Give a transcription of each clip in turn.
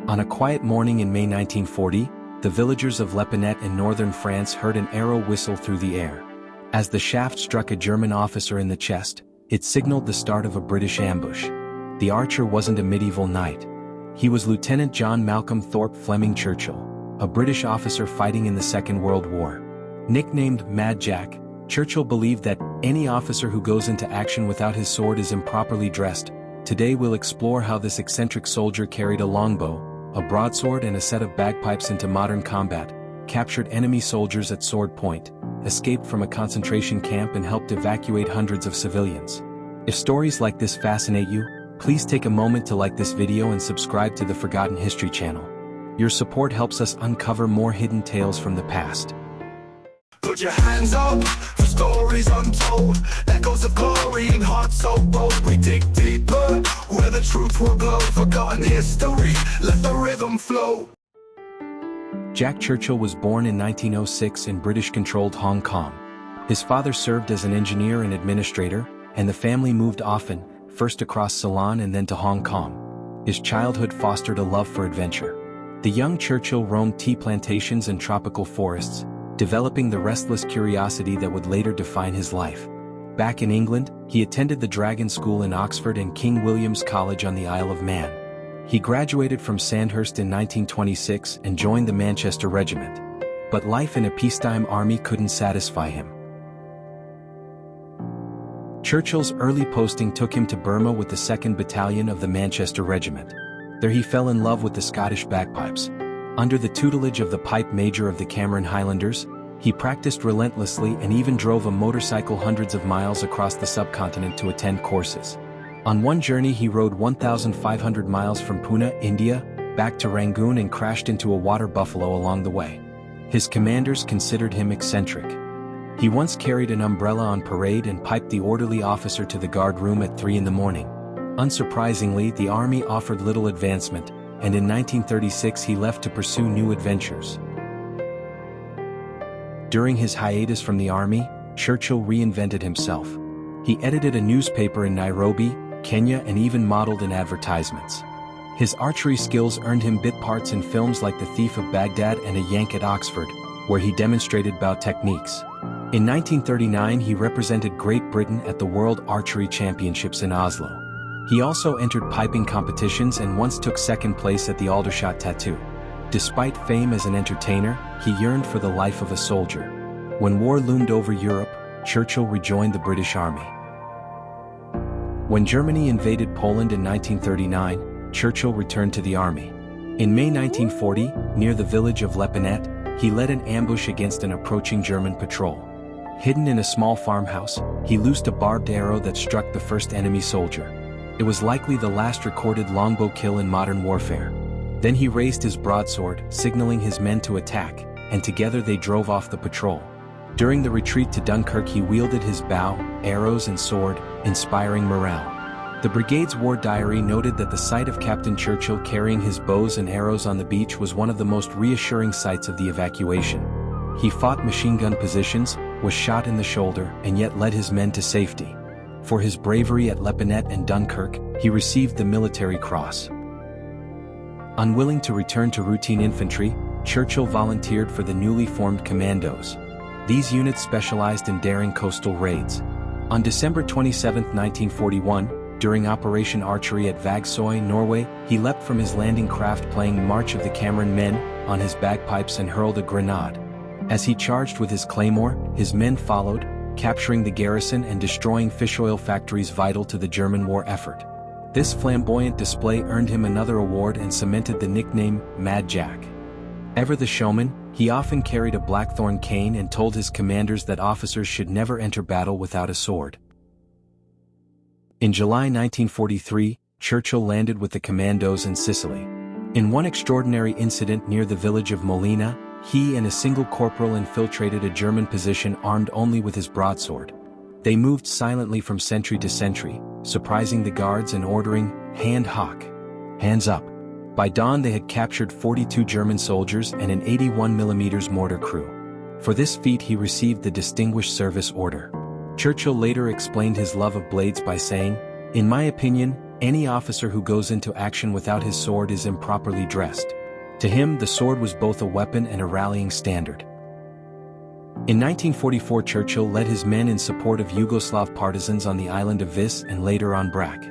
On a quiet morning in May 1940, the villagers of Lepinette in northern France heard an arrow whistle through the air. As the shaft struck a German officer in the chest, it signaled the start of a British ambush. The archer wasn't a medieval knight. He was Lieutenant John Malcolm Thorpe Fleming Churchill, a British officer fighting in the Second World War. Nicknamed Mad Jack, Churchill believed that any officer who goes into action without his sword is improperly dressed. Today we'll explore how this eccentric soldier carried a longbow, a broadsword and a set of bagpipes into modern combat, captured enemy soldiers at sword point, escaped from a concentration camp and helped evacuate hundreds of civilians. If stories like this fascinate you, please take a moment to like this video and subscribe to the Forgotten History channel. Your support helps us uncover more hidden tales from the past. Put your hands up for stories untold, echoes of glory and hearts so bold. We dig deeper where the truth will glow. Forgotten history, let the rhythm flow. Jack Churchill was born in 1906 in British-controlled Hong Kong. His father served as an engineer and administrator, and the family moved often, first across Ceylon and then to Hong Kong. His childhood fostered a love for adventure. The young Churchill roamed tea plantations and tropical forests, developing the restless curiosity that would later define his life. Back in England, he attended the Dragon School in Oxford and King William's College on the Isle of Man. He graduated from Sandhurst in 1926 and joined the Manchester Regiment. But life in a peacetime army couldn't satisfy him. Churchill's early posting took him to Burma with the 2nd Battalion of the Manchester Regiment. There he fell in love with the Scottish bagpipes. Under the tutelage of the pipe major of the Cameron Highlanders, he practiced relentlessly and even drove a motorcycle hundreds of miles across the subcontinent to attend courses. On one journey he rode 1,500 miles from Pune, India, back to Rangoon and crashed into a water buffalo along the way. His commanders considered him eccentric. He once carried an umbrella on parade and piped the orderly officer to the guard room at 3 in the morning. Unsurprisingly, the army offered little advancement, and in 1936 he left to pursue new adventures. During his hiatus from the army, Churchill reinvented himself. He edited a newspaper in Nairobi, Kenya and even modeled in advertisements. His archery skills earned him bit parts in films like The Thief of Baghdad and A Yank at Oxford, where he demonstrated bow techniques. In 1939 he represented Great Britain at the World Archery Championships in Oslo. He also entered piping competitions and once took 2nd place at the Aldershot Tattoo. Despite fame as an entertainer, he yearned for the life of a soldier. When war loomed over Europe, Churchill rejoined the British Army. When Germany invaded Poland in 1939, Churchill returned to the army. In May 1940, near the village of Lepinette, he led an ambush against an approaching German patrol. Hidden in a small farmhouse, he loosed a barbed arrow that struck the first enemy soldier. It was likely the last recorded longbow kill in modern warfare. Then he raised his broadsword, signaling his men to attack, and together they drove off the patrol. During the retreat to Dunkirk he wielded his bow, arrows and sword, inspiring morale. The brigade's war diary noted that the sight of Captain Churchill carrying his bows and arrows on the beach was one of the most reassuring sights of the evacuation. He fought machine gun positions, was shot in the shoulder, and yet led his men to safety. For his bravery at Lepinette and Dunkirk, he received the Military Cross. Unwilling to return to routine infantry, Churchill volunteered for the newly formed commandos. These units specialized in daring coastal raids. On December 27, 1941, during Operation Archery at WWII, Norway, he leapt from his landing craft playing March of the Cameron Men on his bagpipes and hurled a grenade. As he charged with his claymore, his men followed, capturing the garrison and destroying fish oil factories vital to the German war effort. This flamboyant display earned him another award and cemented the nickname Mad Jack. Ever the showman, he often carried a blackthorn cane and told his commanders that officers should never enter battle without a sword. In July 1943, Churchill landed with the commandos in Sicily. In one extraordinary incident near the village of Molina, he and a single corporal infiltrated a German position armed only with his broadsword. They moved silently from sentry to sentry, surprising the guards and ordering, "Hand hoch," hands up. By dawn they had captured 42 German soldiers and an 81mm mortar crew. For this feat he received the Distinguished Service Order. Churchill later explained his love of blades by saying, "In my opinion, Any officer who goes into action without his sword is improperly dressed. To him, the sword was both a weapon and a rallying standard. In 1944, Churchill led his men in support of Yugoslav partisans on the island of Vis and later on Brac.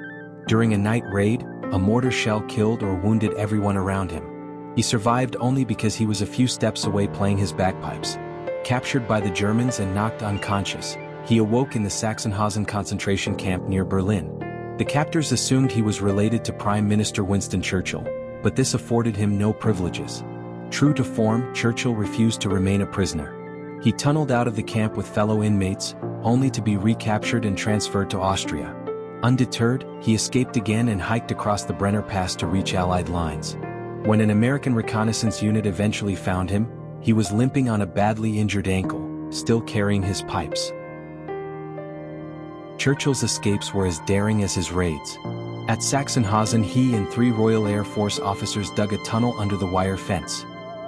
During a night raid, a mortar shell killed or wounded everyone around him. He survived only because he was a few steps away playing his bagpipes. Captured by the Germans and knocked unconscious, he awoke in the Sachsenhausen concentration camp near Berlin. The captors assumed he was related to Prime Minister Winston Churchill, but this afforded him no privileges. True to form, Churchill refused to remain a prisoner. He tunneled out of the camp with fellow inmates, only to be recaptured and transferred to Austria. Undeterred, he escaped again and hiked across the Brenner Pass to reach Allied lines. When an American reconnaissance unit eventually found him, he was limping on a badly injured ankle, still carrying his pipes. Churchill's escapes were as daring as his raids. At Sachsenhausen, he and 3 Royal Air Force officers dug a tunnel under the wire fence.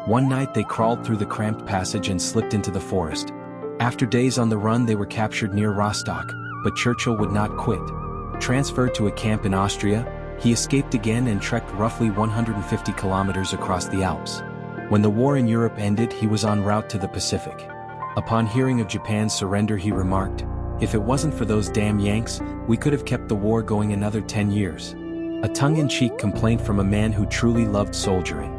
One night they crawled through the cramped passage and slipped into the forest. After days on the run, they were captured near Rostock, but Churchill would not quit. Transferred to a camp in Austria, he escaped again and trekked roughly 150 kilometers across the Alps. When the war in Europe ended, he was en route to the Pacific. Upon hearing of Japan's surrender, he remarked, "If it wasn't for those damn Yanks, we could have kept the war going another 10 years. A tongue-in-cheek complaint from a man who truly loved soldiering.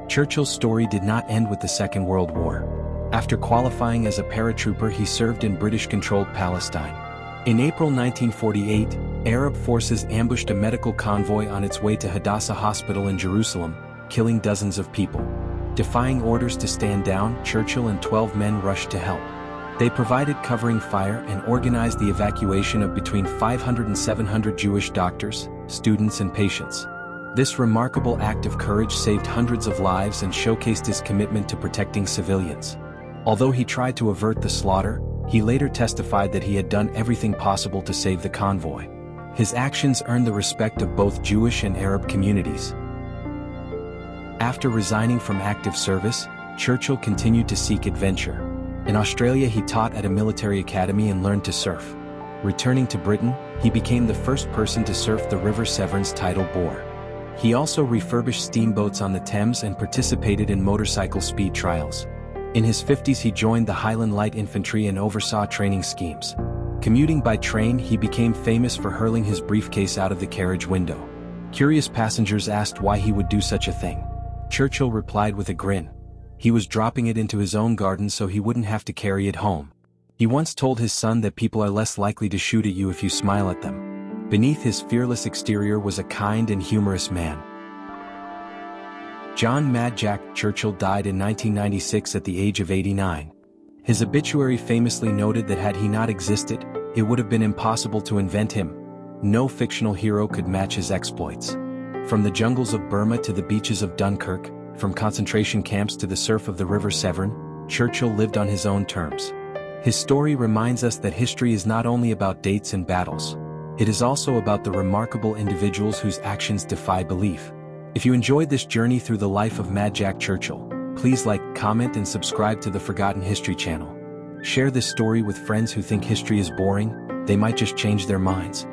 Churchill's story did not end with the Second World War. After qualifying as a paratrooper, he served in British-controlled Palestine. In April 1948, Arab forces ambushed a medical convoy on its way to Hadassah Hospital in Jerusalem, killing dozens of people. Defying orders to stand down, Churchill and 12 men rushed to help. They provided covering fire and organized the evacuation of between 500 and 700 Jewish doctors, students and patients. This remarkable act of courage saved hundreds of lives and showcased his commitment to protecting civilians. Although he tried to avert the slaughter, he later testified that he had done everything possible to save the convoy. His actions earned the respect of both Jewish and Arab communities. After resigning from active service, Churchill continued to seek adventure. In Australia, he taught at a military academy and learned to surf. Returning to Britain, he became the first person to surf the River Severn's tidal bore. He also refurbished steamboats on the Thames and participated in motorcycle speed trials. In his 50s, he joined the Highland Light Infantry and oversaw training schemes. Commuting by train, he became famous for hurling his briefcase out of the carriage window. Curious passengers asked why he would do such a thing. Churchill replied with a grin. He was dropping it into his own garden so he wouldn't have to carry it home. He once told his son that people are less likely to shoot at you if you smile at them. Beneath his fearless exterior was a kind and humorous man. John "Mad Jack" Churchill died in 1996 at the age of 89. His obituary famously noted that had he not existed, it would have been impossible to invent him. No fictional hero could match his exploits. From the jungles of Burma to the beaches of Dunkirk, from concentration camps to the surf of the River Severn, Churchill lived on his own terms. His story reminds us that history is not only about dates and battles. It is also about the remarkable individuals whose actions defy belief. If you enjoyed this journey through the life of Mad Jack Churchill, please like, comment and subscribe to the Forgotten History channel. Share this story with friends who think history is boring. They might just change their minds.